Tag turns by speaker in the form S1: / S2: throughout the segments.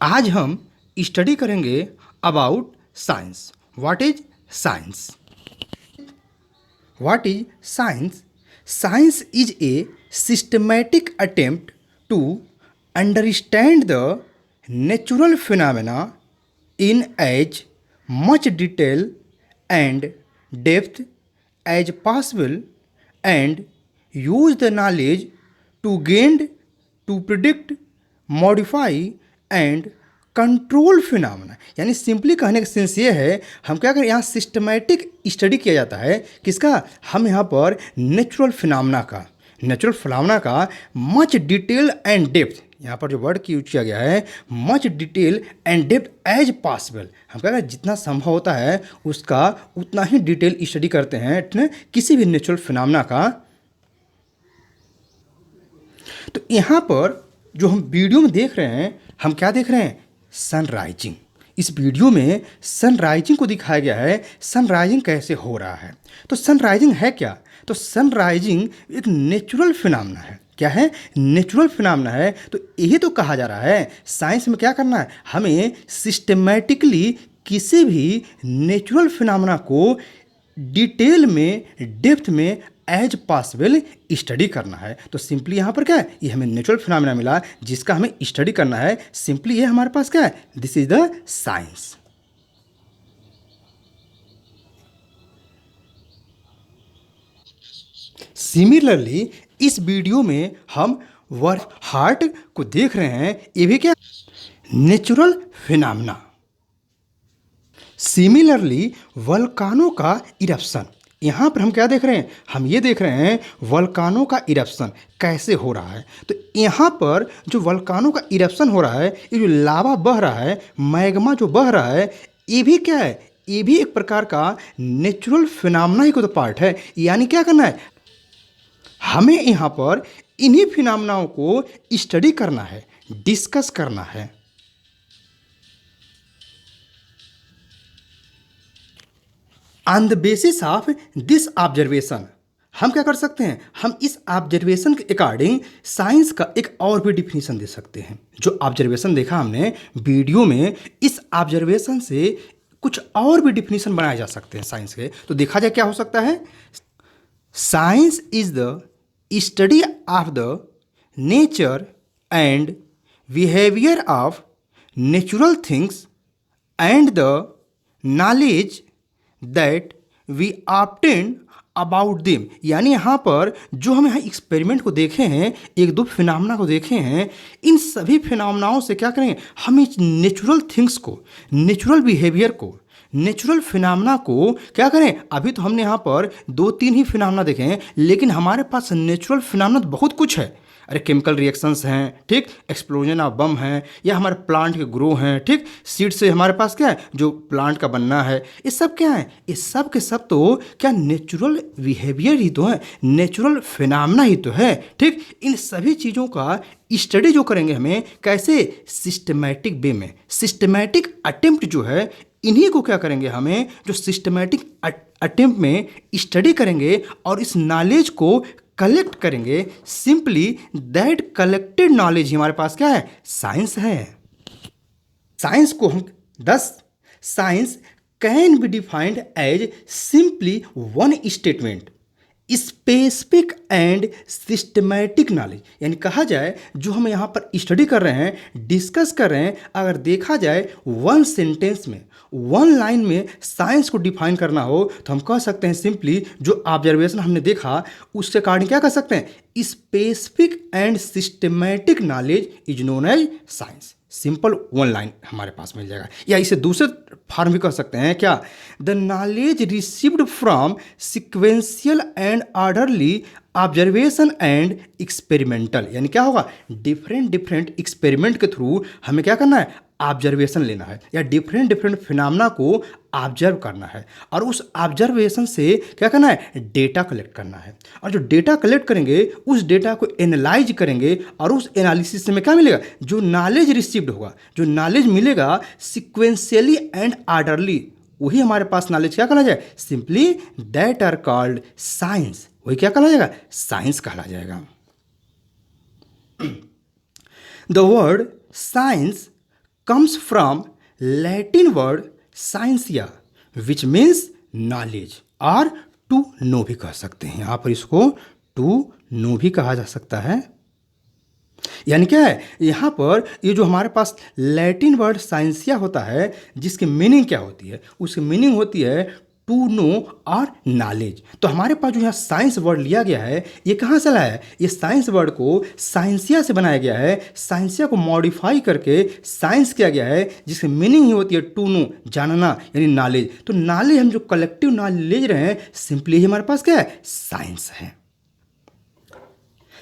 S1: आज हम स्टडी करेंगे about science. What is science? What is science? Science is a systematic attempt to understand the natural phenomena in as much detail and depth as possible and use the knowledge to gain to predict, modify and control phenomena. यानी simply कहने का sense ये है, हम क्या करें, यहाँ systematic study किया जाता है। किसका? हम यहाँ पर नेचुरल फिनोमेना का मच डिटेल एंड डेप्थ, यहाँ पर जो वर्ड की यूज किया गया है much detail and depth as possible, हम क्या करें, जितना संभव होता है उसका उतना ही डिटेल स्टडी करते हैं किसी भी नेचुरल फिनोमेना का। तो यहाँ पर जो हम वीडियो में देख रहे हैं, हम क्या देख रहे हैं? सनराइजिंग। इस वीडियो में सनराइजिंग को दिखाया गया है, सनराइजिंग कैसे हो रहा है। तो सनराइजिंग है क्या? तो सनराइजिंग एक नेचुरल फिनोमेना है। क्या है? नेचुरल फिनोमेना है। तो यही तो कहा जा रहा है साइंस में क्या करना है, हमें सिस्टमैटिकली किसी भी नेचुरल फिनोमेना को डिटेल में, डेप्थ में एज पॉसिबल स्टडी करना है। तो सिंपली यहाँ पर क्या है, ये हमें नेचुरल फिनोमेना मिला जिसका हमें स्टडी करना है। सिंपली ये हमारे पास क्या है, this is the science. Similarly इस वीडियो में हम वर्क हार्ट को देख रहे हैं, ये भी क्या, नेचुरल फिनोमेना। सिमिलरली वल्कानो का इरप्शन, यहाँ पर हम क्या देख रहे हैं, हम ये देख रहे हैं वल्कानो का इरप्शन कैसे हो रहा है। तो यहाँ पर जो वल्कानो का इरप्शन हो रहा है, ये जो लावा बह रहा है, मैग्मा जो बह रहा है, ये भी क्या है, ये भी एक प्रकार का नेचुरल फिनोमेना ही को तो पार्ट है। यानी क्या करना है, हमें यहाँ पर इन्हीं फिनोमेनाओं को स्टडी करना है, डिस्कस करना है। On the basis of this observation, हम क्या कर सकते हैं, हम इस ऑब्जर्वेशन के अकॉर्डिंग साइंस का एक और भी डिफिनीशन दे सकते हैं। जो ऑब्जर्वेशन देखा हमने वीडियो में, इस ऑब्जर्वेशन से कुछ और भी डिफिनीशन बनाए जा सकते हैं साइंस के। तो देखा जाए क्या हो सकता है। Science is the study of the nature and behaviour of natural things and the knowledge that we obtain about them. यानी यहाँ पर जो हम यहाँ एक्सपेरिमेंट को देखे हैं, एक दो फिनोमेना को देखे हैं, इन सभी फिनोमेनाओं से क्या करेंगे, हम इस नेचुरल थिंग्स को, नेचुरल बिहेवियर को, नेचुरल फिनोमेना को क्या करें। अभी तो हमने यहाँ पर दो तीन ही फिनोमेना देखे हैं, लेकिन हमारे पास नेचुरल फिनोमेना बहुत कुछ है। अरे केमिकल रिएक्शंस हैं, ठीक, एक्सप्लोजन ऑफ बम हैं, या हमारे प्लांट के ग्रो हैं, ठीक, सीड से हमारे पास क्या है, जो प्लांट का बनना है, ये सब क्या है, ये सब के सब तो क्या नेचुरल बिहेवियर ही तो है, नेचुरल फिनोमेना ही तो है। ठीक, इन सभी चीज़ों का स्टडी जो करेंगे हमें कैसे, सिस्टमैटिक वे में, सिस्टमैटिक अटेम्प्ट जो है, इन्हीं को क्या करेंगे, हमें जो सिस्टमैटिक अटेम्प्ट में स्टडी करेंगे और इस नॉलेज को कलेक्ट करेंगे। सिंपली दैट कलेक्टेड नॉलेज ही हमारे पास क्या है, साइंस है। साइंस को हम 10 science can be defined as simply one statement, specific and systematic knowledge. यानी कहा जाए जो हम यहाँ पर स्टडी कर रहे हैं, डिस्कस कर रहे हैं, अगर देखा जाए वन सेंटेंस में, वन लाइन में साइंस को डिफाइन करना हो तो हम कह सकते हैं सिंपली जो ऑब्जर्वेशन हमने देखा उसके अकॉर्डिंग क्या कह सकते हैं, specific and systematic knowledge is known as science. Simple one line हमारे पास मिल जाएगा। या इसे दूसरे फॉर्म भी कह सकते हैं क्या, the knowledge received from sequential and orderly observation and experimental. यानी क्या होगा, डिफरेंट एक्सपेरिमेंट के थ्रू हमें क्या करना है, ऑब्जर्वेशन लेना है, या डिफरेंट फिनोमेना को ऑब्जर्व करना है, और उस ऑब्जर्वेशन से क्या करना है, डेटा कलेक्ट करना है। और जो डेटा कलेक्ट करेंगे उस डेटा को एनालाइज करेंगे, और उस एनालिसिस से हमें क्या मिलेगा, जो नॉलेज रिसीव्ड होगा, जो नॉलेज मिलेगा सिक्वेंशियली एंड ऑर्डरली, वही हमारे पास नॉलेज क्या कहला जाए, simply that are called science. वही क्या कहला जाएगा, साइंस कहला जाएगा। The word science comes from Latin word scientia which means knowledge और to know भी कह सकते हैं। यहाँ पर इसको to know भी कहा जा सकता है। यानी क्या है, यहाँ पर ये जो हमारे पास लैटिन वर्ड साइंसिया होता है जिसकी मीनिंग क्या होती है, उसकी मीनिंग होती है टू नो और नॉलेज। तो हमारे पास जो यहाँ साइंस वर्ड लिया गया है ये कहाँ से लाया है, ये साइंस वर्ड को साइंसिया से बनाया गया है। साइंसिया को मॉडिफाई करके साइंस किया गया है जिसकी मीनिंग ही होती है टू नो, जानना यानी नॉलेज। तो नॉलेज हम जो कलेक्टिव नॉलेज ले रहे हैं सिंपली हमारे पास क्या है, साइंस है।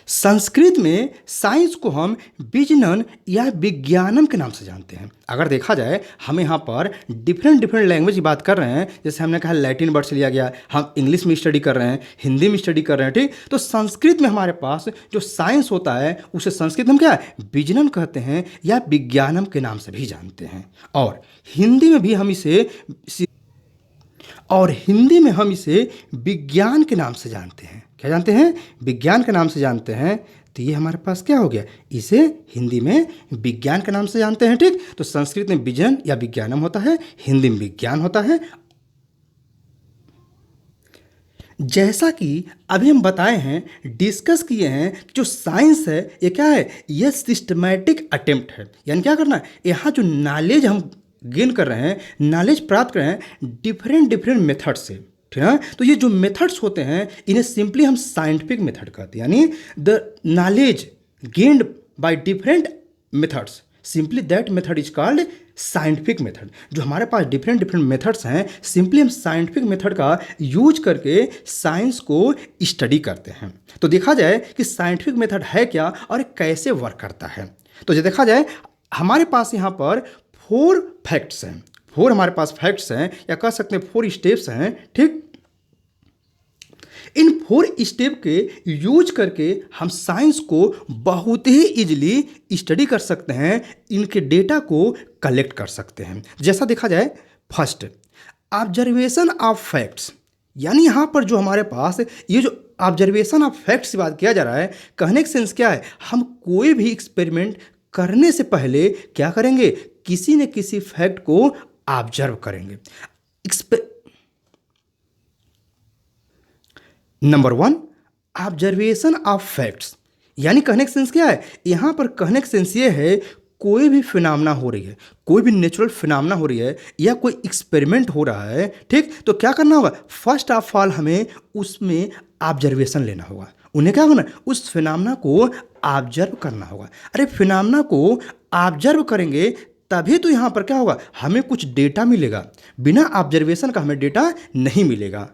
S1: संस्कृत में साइंस को हम विजनन या विज्ञानम के नाम से जानते हैं। अगर देखा जाए हम यहाँ पर डिफरेंट लैंग्वेज की बात कर रहे हैं, जैसे हमने कहा लैटिन वर्ड से लिया गया, हम इंग्लिश में स्टडी कर रहे हैं, हिंदी में स्टडी कर रहे हैं, ठीक। तो संस्कृत में हमारे पास जो साइंस होता है उसे संस्कृत हम क्या है, विजनन कहते हैं या विज्ञानम के नाम से भी जानते हैं। और हिंदी में हम इसे विज्ञान के नाम से जानते हैं। क्या जानते हैं, विज्ञान के नाम से जानते हैं। तो ये हमारे पास क्या हो गया, इसे हिंदी में विज्ञान के नाम से जानते हैं, ठीक। तो संस्कृत में विजन या विज्ञानम होता है, हिंदी में विज्ञान होता है। जैसा कि अभी हम बताए हैं, डिस्कस किए हैं कि जो साइंस है ये क्या है, ये सिस्टमैटिक अटेम्प्ट है। यानी क्या करना है, यहाँ जो नॉलेज हम गेन कर रहे हैं, नॉलेज प्राप्त कर रहे हैं डिफरेंट मेथड से, ठीक है। तो ये जो मेथड्स होते हैं इन्हें सिंपली हम साइंटिफिक मेथड कहते हैं। यानी the knowledge gained by different methods, simply that method is called scientific method. जो हमारे पास डिफरेंट मेथड्स हैं, सिंपली हम साइंटिफिक मेथड का यूज करके साइंस को स्टडी करते हैं। तो देखा जाए कि साइंटिफिक मेथड है क्या और ये कैसे वर्क करता है। तो जो देखा जाए हमारे पास यहाँ पर 4 फैक्ट्स हैं, 4 हमारे पास फैक्ट्स हैं या कह सकते हैं 4 स्टेप्स हैं, ठीक। इन 4 स्टेप के यूज करके हम साइंस को बहुत ही इजीली स्टडी कर सकते हैं, इनके डेटा को कलेक्ट कर सकते हैं। जैसा देखा जाए, फर्स्ट ऑब्जर्वेशन ऑफ फैक्ट्स, यानी यहाँ पर जो हमारे पास ये जो ऑब्जर्वेशन ऑफ फैक्ट्स की बात किया जा रहा है, कहने का सेंस क्या है, हम कोई भी एक्सपेरिमेंट करने से पहले क्या करेंगे, किसी न किसी फैक्ट को ऑब्जर्व करेंगे। नंबर 1 ऑब्जर्वेशन ऑफ फैक्ट्स, यानी कहने का सेंस क्या है, यहाँ पर कहने का सेंस ये है कोई भी फिनोमेना हो रही है, कोई भी नेचुरल फिनोमेना हो रही है या कोई एक्सपेरिमेंट हो रहा है, ठीक। तो क्या करना होगा, फर्स्ट ऑफ ऑल हमें उसमें ऑब्जर्वेशन लेना होगा। उन्हें क्या करना, उस फिनोमेना को ऑब्जर्व करना होगा। अरे फिनोमेना को ऑब्जर्व करेंगे तभी तो यहाँ पर क्या होगा, हमें कुछ डेटा मिलेगा। बिना ऑब्जर्वेशन का हमें डेटा नहीं मिलेगा।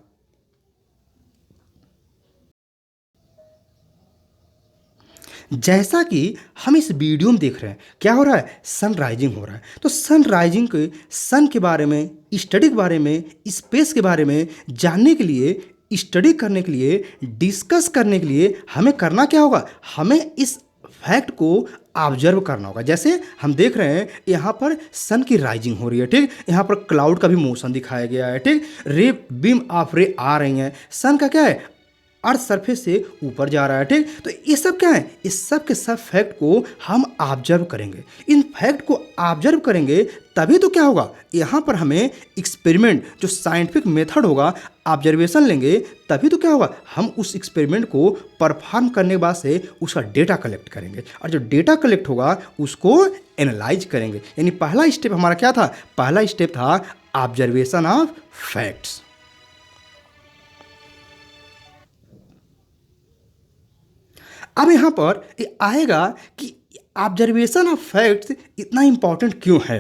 S1: जैसा कि हम इस वीडियो में देख रहे हैं, क्या हो रहा है, सन राइजिंग हो रहा है। तो सन राइजिंग के, सन के बारे में, स्टडी के बारे में, स्पेस के बारे में जानने के लिए, स्टडी करने के लिए, डिस्कस करने के लिए हमें करना क्या होगा, हमें इस फैक्ट को ऑब्जर्व करना होगा। जैसे हम देख रहे हैं यहाँ पर सन की राइजिंग हो रही है, ठीक। यहाँ पर क्लाउड का भी मोशन दिखाया गया है, ठीक। रे बीम ऑफ रे आ रही हैं, सन का क्या है, अर्थ सरफेस से ऊपर जा रहा है, ठीक। तो ये सब क्या है, इस सब के सब फैक्ट को हम ऑब्जर्व करेंगे। इन फैक्ट को ऑब्जर्व करेंगे तभी तो क्या होगा, यहाँ पर हमें एक्सपेरिमेंट जो साइंटिफिक मेथड होगा, ऑब्जर्वेशन लेंगे तभी तो क्या होगा, हम उस एक्सपेरिमेंट को परफॉर्म करने के बाद से उसका डेटा कलेक्ट करेंगे और जो डेटा कलेक्ट होगा उसको एनालाइज करेंगे। यानी पहला स्टेप हमारा क्या था, पहला स्टेप था ऑब्जर्वेशन ऑफ फैक्ट्स। अब यहाँ पर ये आएगा कि ऑब्जर्वेशन ऑफ फैक्ट्स इतना इम्पॉर्टेंट क्यों है।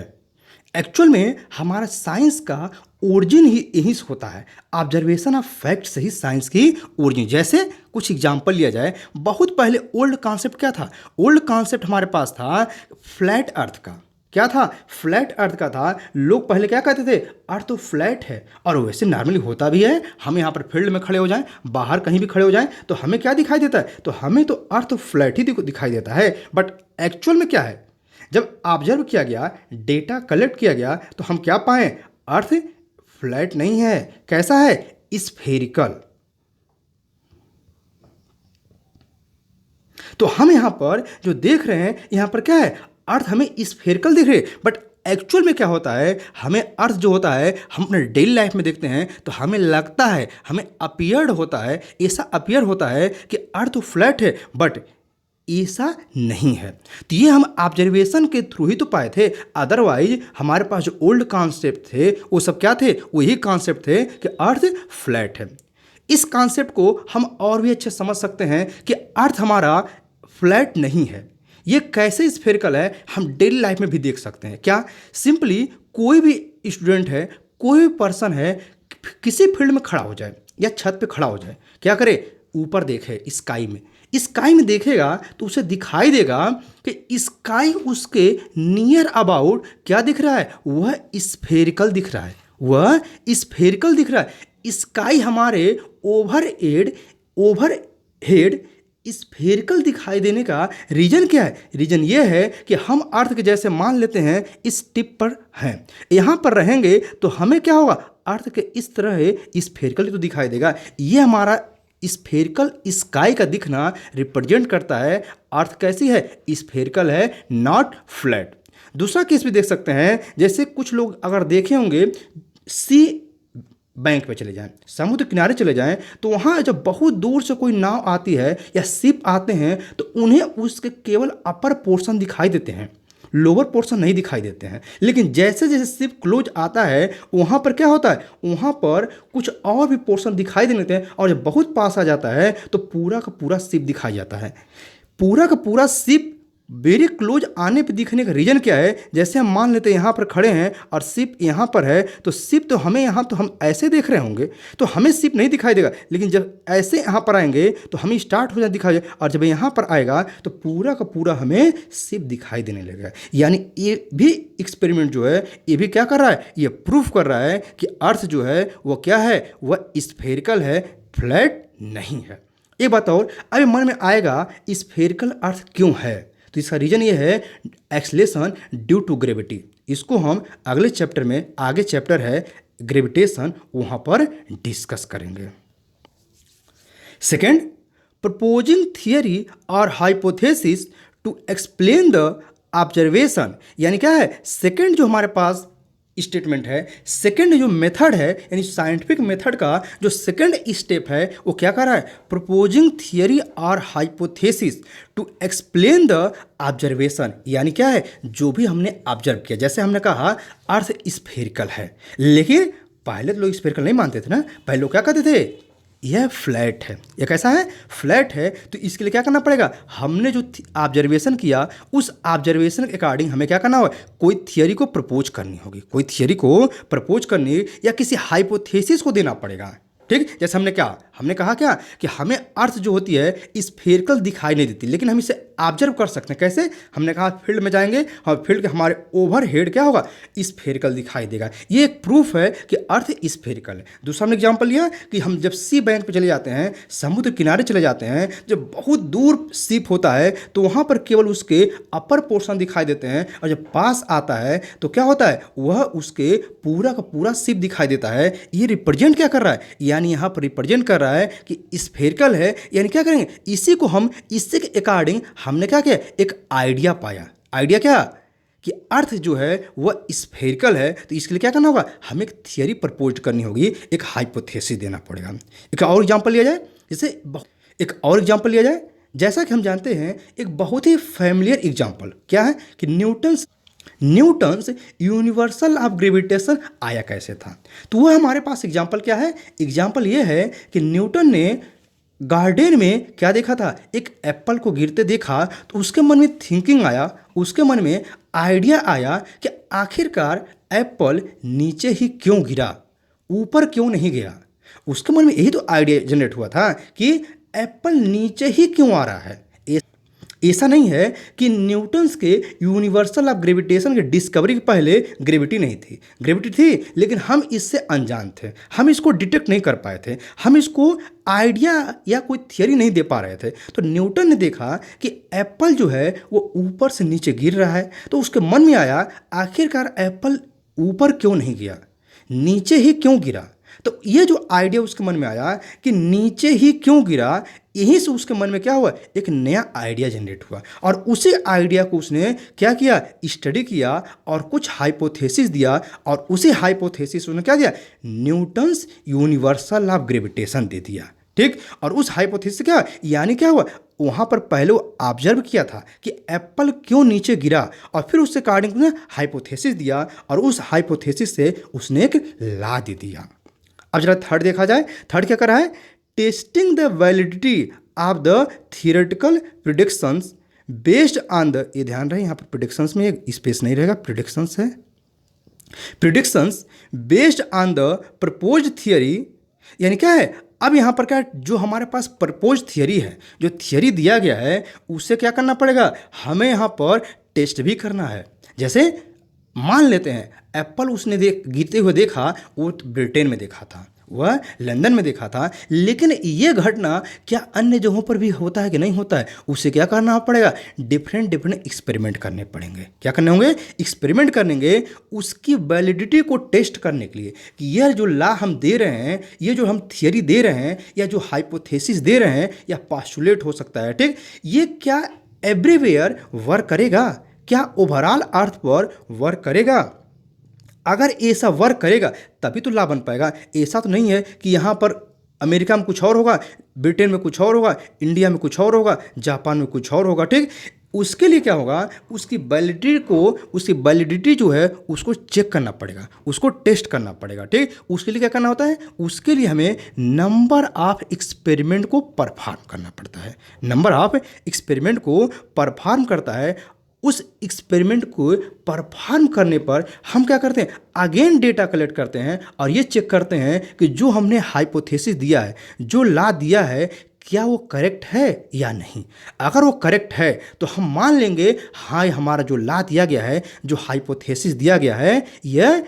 S1: एक्चुअल में हमारा साइंस का ओरिजिन ही यहीं से होता है, ऑब्जर्वेशन ऑफ फैक्ट से ही साइंस की ओरिजिन। जैसे कुछ एग्जांपल लिया जाए, बहुत पहले ओल्ड कॉन्सेप्ट क्या था, ओल्ड कॉन्सेप्ट हमारे पास था फ्लैट अर्थ का। क्या था, फ्लैट अर्थ का था। लोग पहले क्या कहते थे, अर्थ तो फ्लैट है, और वैसे नॉर्मली होता भी है। हम यहाँ पर फील्ड में खड़े हो जाएं, बाहर कहीं भी खड़े हो जाएं, तो हमें क्या दिखाई देता है, तो हमें तो अर्थ फ्लैट ही दिखाई देता है। बट एक्चुअल में क्या है, जब ऑब्जर्व किया गया, डेटा कलेक्ट किया गया, तो हम क्या पाएं, अर्थ फ्लैट नहीं है, कैसा है, स्फेरिकल। तो हम यहाँ पर जो देख रहे हैं, यहाँ पर क्या है, अर्थ हमें स्फेरिकल दिख रही है, बट एक्चुअल में क्या होता है, हमें अर्थ जो होता है हम अपने डेली लाइफ में देखते हैं तो हमें लगता है, हमें अपीयर्ड होता है, ऐसा अपीयर होता है कि अर्थ तो फ्लैट है, बट ऐसा नहीं है। तो ये हम ऑब्जर्वेशन के थ्रू ही तो पाए थे, अदरवाइज हमारे पास जो ओल्ड कॉन्सेप्ट थे वो सब क्या थे, वही कॉन्सेप्ट थे कि अर्थ फ्लैट है। इस कॉन्सेप्ट को हम और भी अच्छे समझ सकते हैं कि अर्थ हमारा फ्लैट नहीं है। ये कैसे स्फेरिकल है हम डेली लाइफ में भी देख सकते हैं। क्या, सिंपली कोई भी स्टूडेंट है, कोई भी पर्सन है, किसी फील्ड में खड़ा हो जाए या छत पे खड़ा हो जाए, क्या करे, ऊपर देखे स्काई में देखेगा तो उसे दिखाई देगा कि स्काई उसके नियर अबाउट क्या दिख रहा है, वह स्फेरिकल दिख रहा है, वह स्फेरिकल दिख रहा है। स्काई हमारे ओवरहेड स्फेरिकल दिखाई देने का रीजन क्या है? रीजन ये है कि हम अर्थ के जैसे मान लेते हैं इस टिप पर हैं, यहाँ पर रहेंगे तो हमें क्या होगा, अर्थ के इस तरह स्फेरिकल तो दिखाई देगा। ये हमारा स्फेरिकल स्काई का दिखना रिप्रेजेंट करता है अर्थ कैसी है, स्फेरिकल है, नॉट फ्लैट। दूसरा केस भी देख सकते हैं, जैसे कुछ लोग अगर देखे होंगे सी बैंक पे चले जाएं, समुद्र किनारे चले जाएं, तो वहाँ जब बहुत दूर से कोई नाव आती है या शिप आते हैं तो उन्हें उसके केवल अपर पोर्शन दिखाई देते हैं, लोअर पोर्शन नहीं दिखाई देते हैं। लेकिन जैसे जैसे शिप क्लोज आता है वहाँ पर क्या होता है, वहाँ पर कुछ और भी पोर्शन दिखाई देने लगते हैं, और जब बहुत पास आ जाता है तो पूरा का पूरा शिप दिखाई जाता है। पूरा का पूरा शिप वेरी क्लोज आने पे दिखने का रीज़न क्या है, जैसे हम मान लेते हैं यहाँ पर खड़े हैं और शिप यहाँ पर है, तो शिप तो हमें यहाँ तो हम ऐसे देख रहे होंगे तो हमें शिप नहीं दिखाई देगा, लेकिन जब ऐसे यहाँ पर आएंगे तो हमें स्टार्ट हो जाए दिखाई, और जब यहाँ पर आएगा तो पूरा का पूरा हमें शिप दिखाई देने लगेगा। यानी ये भी एक्सपेरिमेंट जो है ये भी क्या कर रहा है, ये प्रूफ कर रहा है कि अर्थ जो है वो क्या है, वह स्फेरिकल है, फ्लैट नहीं है। एक बात और अभी मन में आएगा, स्फेरिकल अर्थ क्यों है, तो इसका रीजन ये है एक्सलेशन ड्यू टू ग्रेविटी। इसको हम अगले चैप्टर में, आगे चैप्टर है ग्रेविटेशन, वहां पर डिस्कस करेंगे। सेकेंड, प्रपोजिंग थियरी और hypothesis to explain the observation, यानी क्या है, सेकेंड जो हमारे पास स्टेटमेंट है, सेकंड जो मेथड है यानी साइंटिफिक मेथड का जो सेकंड स्टेप है वो क्या कर रहा है, प्रपोजिंग थियरी और hypothesis to explain the observation, यानी क्या है, जो भी हमने ऑब्जर्व किया। जैसे हमने कहा अर्थ स्फेरिकल है, लेकिन पहले तो लोग स्फेरिकल नहीं मानते थे ना, पहले लोग क्या कहते थे, यह फ्लैट है। यह कैसा है, फ्लैट है। तो इसके लिए क्या करना पड़ेगा, हमने जो ऑब्जर्वेशन किया उस ऑब्जर्वेशन के अकॉर्डिंग हमें क्या करना होगा, कोई थियरी को प्रपोज करनी होगी, कोई थियरी को प्रपोज करनी या किसी हाइपोथेसिस को देना पड़ेगा। ठीक, जैसे हमने कहा क्या कि हमें अर्थ जो होती है स्फेरिकल दिखाई नहीं देती, लेकिन हम इसे ऑब्जर्व कर सकते हैं। कैसे, हमने कहा फील्ड में जाएंगे और फील्ड के हमारे ओवरहेड क्या होगा, स्फेरिकल दिखाई देगा। ये एक प्रूफ है कि अर्थ स्फेरिकल है। दूसरा हमने एग्जाम्पल लिया कि हम जब सी बैंक पे चले जाते हैं, समुद्र किनारे चले जाते हैं, जब बहुत दूर शिप होता है तो वहाँ पर केवल उसके अपर पोर्शन दिखाई देते हैं, और जब पास आता है तो क्या होता है, वह उसके पूरा का पूरा शिप दिखाई देता है। ये रिप्रेजेंट क्या कर रहा है, यानी यहाँ पर रिप्रेजेंट कर रहा है कि स्फेरिकल है। यानी क्या करेंगे, इसी को हम, इससे के अकॉर्डिंग हमने क्या किया, एक आइडिया पाया। आइडिया क्या कि अर्थ जो है वह स्फेरिकल है, तो इसके लिए क्या करना होगा, हमें एक थियरी प्रपोज करनी होगी, एक हाइपोथेसिस देना पड़ेगा। एक और एग्जांपल लिया जाए, जैसा कि हम जानते हैं एक बहुत ही फैमिलियर एग्जांपल क्या है कि न्यूटन्स यूनिवर्सल ऑफ ग्रेविटेशन आया कैसे था। तो वह हमारे पास एग्जाम्पल क्या है, एग्जाम्पल ये है कि न्यूटन ने गार्डन में क्या देखा था, एक एप्पल को गिरते देखा, तो उसके मन में थिंकिंग आया, उसके मन में आइडिया आया कि आखिरकार एप्पल नीचे ही क्यों गिरा, यूपर क्यों नहीं गया। उसके मन में यही तो आइडिया जनरेट हुआ था कि एप्पल नीचे ही क्यों आ रहा है। ऐसा नहीं है कि न्यूटन्स के यूनिवर्सल ऑफ ग्रेविटेशन के डिस्कवरी के पहले ग्रेविटी नहीं थी, ग्रेविटी थी, लेकिन हम इससे अनजान थे, हम इसको डिटेक्ट नहीं कर पाए थे, हम इसको आइडिया या कोई थियरी नहीं दे पा रहे थे। तो न्यूटन ने देखा कि एप्पल जो है वो ऊपर से नीचे गिर रहा है, तो उसके मन में आया आखिरकार एप्पल ऊपर क्यों नहीं गया, नीचे ही क्यों गिरा। तो ये जो आइडिया उसके मन में आया कि नीचे ही क्यों गिरा, यहीं से उसके मन में क्या हुआ, एक नया आइडिया जनरेट हुआ और उसी आइडिया को उसने क्या किया, स्टडी किया और कुछ हाइपोथेसिस दिया और उसी हाइपोथेसिस उसने क्या दिया, Newton's universal law of gravitation दे दिया। ठीक, और उस हाइपोथेसिस क्या यानी क्या हुआ, वहाँ पर पहले वो ऑब्जर्व किया था कि एप्पल क्यों नीचे गिरा और फिर उससे अकॉर्डिंग उसने हाइपोथेसिस दिया और उस हाइपोथेसिस से उसने एक लॉ दे दिया। अब जरा थर्ड देखा जाए, थर्ड क्या कर रहा है, testing the validity of the theoretical predictions based on the, ये ध्यान रहे यहाँ पर प्रिडिक्शंस में एक स्पेस नहीं रहेगा, प्रिडिक्शंस है, predictions based on the proposed theory, यानी क्या है, अब यहाँ पर क्या, जो हमारे पास प्रपोज थियरी है, जो थियरी दिया गया है, उसे क्या करना पड़ेगा, हमें यहाँ पर टेस्ट भी करना है। जैसे मान लेते हैं एप्पल उसने गिरते हुए देखा, वो ब्रिटेन में देखा था, वह लंदन में देखा था, लेकिन ये घटना क्या अन्य जगहों पर भी होता है कि नहीं होता है, उसे क्या करना पड़ेगा, डिफरेंट एक्सपेरिमेंट करने पड़ेंगे। क्या करने होंगे, एक्सपेरिमेंट करेंगे उसकी वैलिडिटी को टेस्ट करने के लिए कि यह जो लॉ हम दे रहे हैं, ये जो हम थियरी दे रहे हैं, या जो हाइपोथेसिस दे रहे हैं, या पास्टुलेट हो सकता है, ठीक, ये क्या एवरीवेयर वर्क करेगा, क्या ओवरऑल अर्थ पर वर्क करेगा। अगर ऐसा वर्क करेगा तभी तो लॉ बन पाएगा। ऐसा तो नहीं है कि यहाँ पर अमेरिका में कुछ और होगा, ब्रिटेन में कुछ और होगा, इंडिया में कुछ और होगा, जापान में कुछ और होगा। ठीक, उसके लिए क्या होगा, उसकी वैलिडिटी जो है उसको चेक करना पड़ेगा, उसको टेस्ट करना पड़ेगा। ठीक, उसके लिए क्या करना होता है, उसके लिए हमें नंबर ऑफ एक्सपेरिमेंट को परफॉर्म करना पड़ता है। नंबर ऑफ एक्सपेरिमेंट को परफॉर्म करता है, उस एक्सपेरिमेंट को परफॉर्म करने पर हम क्या करते हैं, अगेन डेटा कलेक्ट करते हैं और ये चेक करते हैं कि जो हमने हाइपोथेसिस दिया है, जो लॉ दिया है, क्या वो करेक्ट है या नहीं। अगर वो करेक्ट है तो हम मान लेंगे हाँ, हमारा जो लॉ दिया गया है, जो हाइपोथेसिस दिया गया है, यह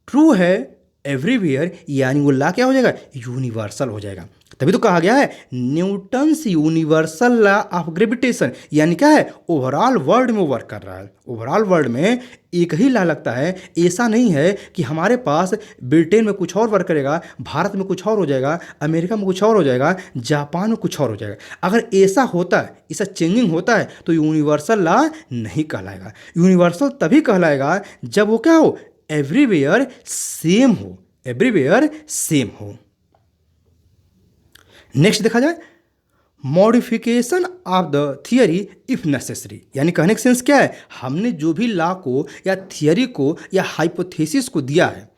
S1: ट्रू है एवरीवेयर, यानी वो लॉ क्या हो जाएगा, यूनिवर्सल हो जाएगा। तभी तो कहा गया है Newton's universal law of gravitation, यानी क्या है, ओवरऑल वर्ल्ड में वर्क कर रहा है। ओवरऑल वर्ल्ड में एक ही लॉ लगता है। ऐसा नहीं है कि हमारे पास ब्रिटेन में कुछ और वर्क करेगा, भारत में कुछ और हो जाएगा, अमेरिका में कुछ और हो जाएगा, जापान में कुछ और हो जाएगा। अगर ऐसा होता है, ऐसा चेंजिंग होता है, तो यूनिवर्सल लॉ नहीं कहलाएगा। यूनिवर्सल तभी कहलाएगा जब वो क्या हो, एवरीवेयर सेम हो, एवरीवेयर सेम हो। नेक्स्ट देखा जाए, modification of the theory if necessary, यानी कहने का सेंस क्या है, हमने जो भी लॉ को या थियरी को या हाइपोथेसिस को दिया है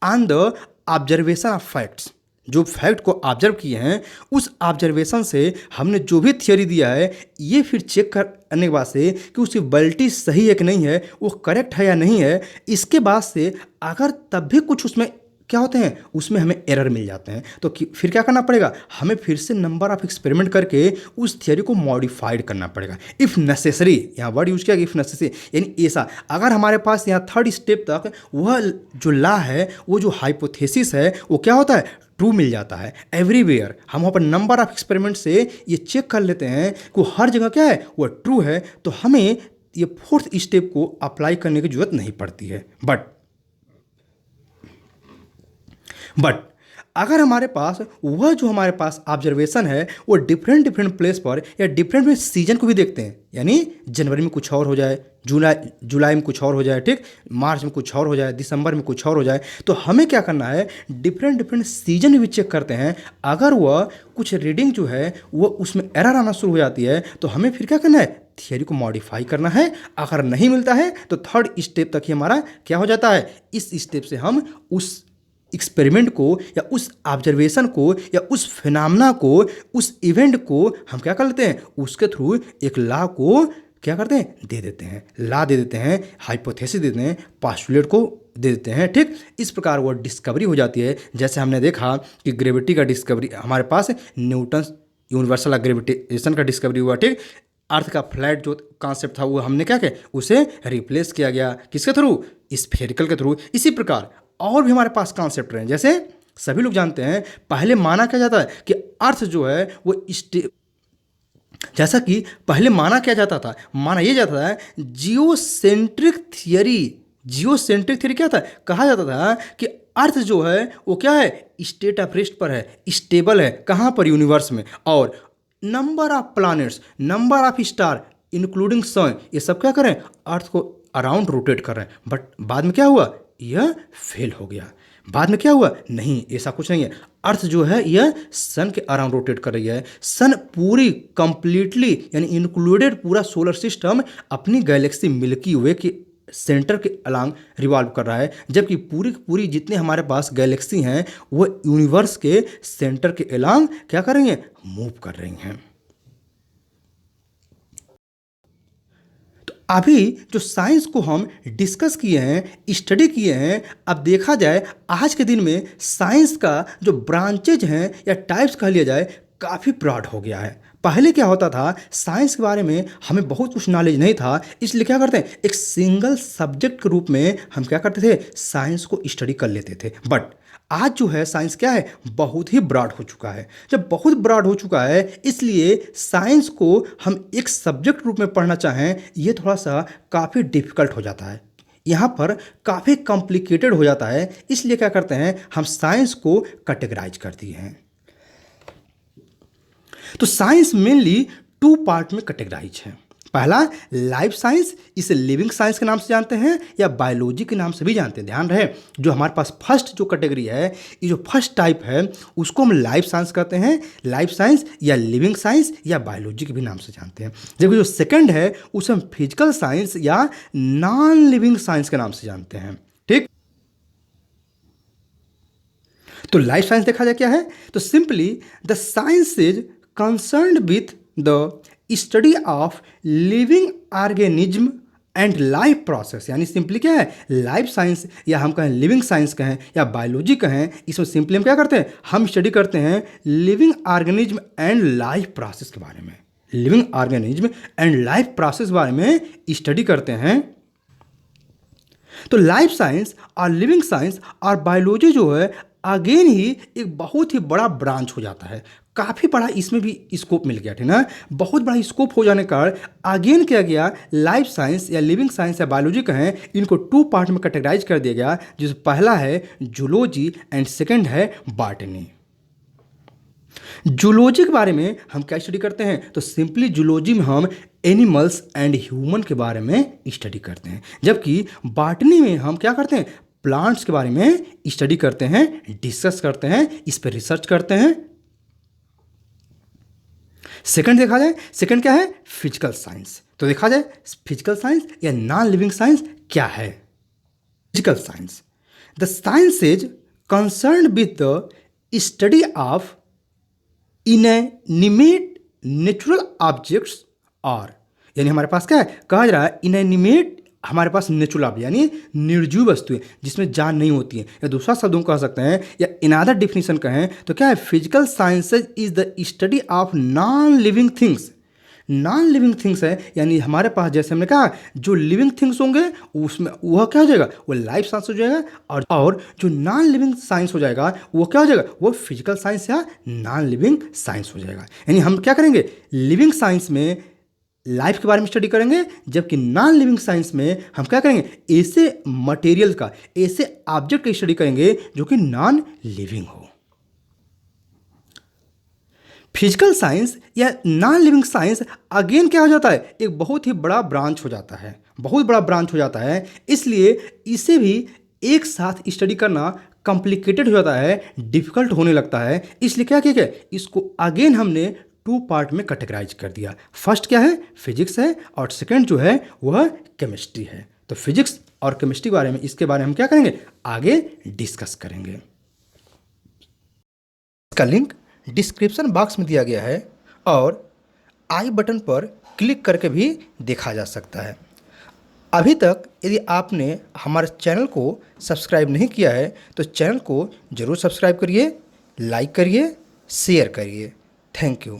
S1: on the observation of facts, जो फैक्ट को ऑब्जर्व किए हैं, उस ऑब्जर्वेशन से हमने जो भी थियरी दिया है, ये फिर चेक करने के बाद से कि उसकी वैलिडिटी सही है कि नहीं है, वो करेक्ट है या नहीं है। इसके बाद से अगर तब भी कुछ उसमें क्या होते हैं, उसमें हमें एरर मिल जाते हैं, तो फिर क्या करना पड़ेगा, हमें फिर से नंबर ऑफ एक्सपेरिमेंट करके उस थियरी को मॉडिफाइड करना पड़ेगा। इफ़ नेसेसरी, यहाँ वर्ड यूज किया इफ़ नेसेसरी, यानी ऐसा अगर हमारे पास यहाँ थर्ड स्टेप तक वह जो लॉ है, वो जो हाइपोथेसिस है, वो क्या होता है, ट्रू मिल जाता है एवरीवेयर। हम वहाँ पर नंबर ऑफ एक्सपेरिमेंट से ये चेक कर लेते हैं कि हर जगह क्या है, वो ट्रू है, तो हमें ये फोर्थ स्टेप को अप्लाई करने की जरूरत नहीं पड़ती है। बट अगर हमारे पास वह जो हमारे पास ऑब्जर्वेशन है, वो डिफरेंट प्लेस पर या डिफरेंट सीजन को भी देखते हैं, यानी जनवरी में कुछ और हो जाए, जुलाई में कुछ और हो जाए, ठीक, मार्च में कुछ और हो जाए, दिसंबर में कुछ और हो जाए, तो हमें क्या करना है, डिफरेंट सीजन में भी चेक करते हैं। अगर वह कुछ रीडिंग जो है वो उसमें एरर आना शुरू हो जाती है, तो हमें फिर क्या करना है, थियरी को मॉडिफाई करना है। अगर नहीं मिलता है तो थर्ड स्टेप तक ही हमारा क्या हो जाता है, इस स्टेप से हम उस एक्सपेरिमेंट को या उस ऑब्जर्वेशन को या उस फिनोमेना को, उस इवेंट को हम क्या कर लेते हैं, उसके थ्रू एक लॉ को क्या करते हैं, दे देते हैं, लॉ दे देते हैं, हाइपोथेसिस दे देते हैं, पास्टुलेट को दे देते हैं। ठीक, इस प्रकार वो डिस्कवरी हो जाती है। जैसे हमने देखा कि ग्रेविटी का डिस्कवरी हमारे पास न्यूटन यूनिवर्सल ऑफ ग्रेविटेशन का डिस्कवरी हुआ। ठीक, अर्थ का फ्लैट जो कॉन्सेप्ट था वो हमने क्या किया, उसे रिप्लेस किया गया, किसके थ्रू, स्फेरिकल के थ्रू। इसी प्रकार और भी हमारे पास कॉन्सेप्ट रहे, जैसे सभी लोग जानते हैं पहले माना क्या जाता है कि अर्थ जो है वो जैसा कि पहले माना क्या जाता था, माना ये जाता है जियोसेंट्रिक थियरी। जियोसेंट्रिक थियरी क्या था, कहा जाता था कि अर्थ जो है वो क्या है, स्टेट ऑफ रेस्ट पर है, स्टेबल है, कहाँ पर, यूनिवर्स में। और number of planets, number of star including sun, ये सब क्या कर रहे हैं, अर्थ को अराउंड रोटेट कर रहे हैं। बट बाद में क्या हुआ, यह फेल हो गया। बाद में क्या हुआ, नहीं, ऐसा कुछ नहीं है। अर्थ जो है यह सन के अराउंड रोटेट कर रही है। सन पूरी कंप्लीटली यानी इंक्लूडेड पूरा सोलर सिस्टम अपनी गैलेक्सी मिल्की वे के सेंटर के अलांग रिवॉल्व कर रहा है, जबकि पूरी की पूरी जितने हमारे पास गैलेक्सी हैं वो यूनिवर्स के सेंटर के अलांग क्या कर रही हैं, मूव कर रही हैं। तो अभी जो साइंस को हम डिस्कस किए हैं, स्टडी किए हैं, अब देखा जाए आज के दिन में साइंस का जो ब्रांचेज हैं या टाइप्स कह लिया जाए काफ़ी ब्रॉड हो गया है। पहले क्या होता था, साइंस के बारे में हमें बहुत कुछ नॉलेज नहीं था, इसलिए क्या करते हैं, एक सिंगल सब्जेक्ट के रूप में हम क्या करते थे, साइंस को स्टडी कर लेते थे। बट आज जो है साइंस क्या है, बहुत ही ब्रॉड हो चुका है। जब बहुत ब्रॉड हो चुका है, इसलिए साइंस को हम एक सब्जेक्ट रूप में पढ़ना चाहें, ये थोड़ा सा काफ़ी डिफिकल्ट हो जाता है, यहाँ पर काफ़ी कॉम्प्लिकेटेड हो जाता है। इसलिए क्या करते हैं, हम साइंस को कैटेगराइज कर दिए हैं। तो साइंस मेनली 2 पार्ट में कैटेगराइज है। पहला लाइफ साइंस, इसे लिविंग साइंस के नाम से जानते हैं या बायोलॉजी के नाम से भी जानते हैं। ध्यान रहे, जो हमारे पास फर्स्ट जो कैटेगरी है, ये जो फर्स्ट टाइप है उसको हम लाइफ साइंस कहते हैं। लाइफ साइंस या लिविंग साइंस या बायोलॉजी के भी नाम से जानते हैं। जबकि जो सेकंड है उसे हम फिजिकल साइंस या नॉन लिविंग साइंस के नाम से जानते हैं। ठीक, तो लाइफ साइंस देखा जाए क्या है, तो simply the science is concerned with the study of living organism and life process. यानी सिंपली क्या है, लाइफ साइंस या हम कहें लिविंग साइंस कहें या बायोलॉजी कहें, इसमें सिंपली हम क्या करते हैं, हम स्टडी करते हैं living organism and life process के बारे में। Living organism and life process बारे में स्टडी करते हैं। तो लाइफ साइंस और लिविंग साइंस और बायोलॉजी जो है अगेन ही एक बहुत ही बड़ा ब्रांच हो जाता है। काफ़ी बड़ा इसमें भी स्कोप मिल गया, ठीक ना। बहुत बड़ा स्कोप हो जाने का अगेन क्या गया, लाइफ साइंस या लिविंग साइंस या बायोलॉजी कहें, इनको 2 पार्ट में कैटेगराइज कर दिया गया, जिस पहला है जूलॉजी एंड सेकंड है बॉटनी। जूलॉजी के बारे में हम क्या स्टडी करते हैं, तो सिंपली जूलॉजी में हम एनिमल्स एंड ह्यूमन के बारे में स्टडी करते हैं, जबकि बॉटनी में हम क्या करते हैं, प्लांट्स के बारे में स्टडी करते हैं, डिस्कस करते हैं, इस पर रिसर्च करते हैं। सेकंड देखा जाए, सेकंड क्या है, फिजिकल साइंस। तो देखा जाए फिजिकल साइंस या नॉन लिविंग साइंस क्या है। Physical science, the science is concern with the study of inanimate natural objects, और यानी हमारे पास क्या है, कहा जा रहा है इनएनिमेट हमारे पास नेचुरल ऑब्जेक्ट यानी निर्जीव वस्तुएं जिसमें जान नहीं होती है, या दूसरा शब्दों कह सकते हैं या इनअदर डिफिनीशन कहें तो क्या है, physical sciences is the study of non living things. Non living things है यानी हमारे पास जैसे हमने कहा जो लिविंग थिंग्स होंगे उसमें वह क्या हो जाएगा, वो लाइफ साइंस हो जाएगा, और जो नॉन लिविंग साइंस हो जाएगा वो क्या हो जाएगा, वो फिजिकल साइंस या नॉन लिविंग साइंस हो जाएगा। यानी हम क्या करेंगे, लिविंग साइंस में लाइफ के बारे में स्टडी करेंगे, जबकि नॉन लिविंग साइंस में हम क्या करेंगे, ऐसे मटेरियल का, ऐसे ऑब्जेक्ट की स्टडी करेंगे जो कि नॉन लिविंग हो। फिजिकल साइंस या नॉन लिविंग साइंस अगेन क्या हो जाता है, एक बहुत ही बड़ा ब्रांच हो जाता है, बहुत बड़ा ब्रांच हो जाता है। इसलिए इसे भी एक साथ स्टडी करना कॉम्प्लिकेटेड हो जाता है, डिफिकल्ट होने लगता है। इसलिए क्या किया गया, इसको अगेन हमने 2 पार्ट में कैटेगराइज कर दिया। फर्स्ट क्या है, फिजिक्स है, और सेकंड जो है वह केमिस्ट्री है। तो फिजिक्स और केमिस्ट्री के बारे में, इसके बारे में हम क्या करेंगे, आगे डिस्कस करेंगे। इसका लिंक डिस्क्रिप्शन बॉक्स में दिया गया है और आई बटन पर क्लिक करके भी देखा जा सकता है। अभी तक यदि आपने हमारे चैनल को सब्सक्राइब नहीं किया है तो चैनल को ज़रूर सब्सक्राइब करिए, लाइक करिए, शेयर करिए। Thank you.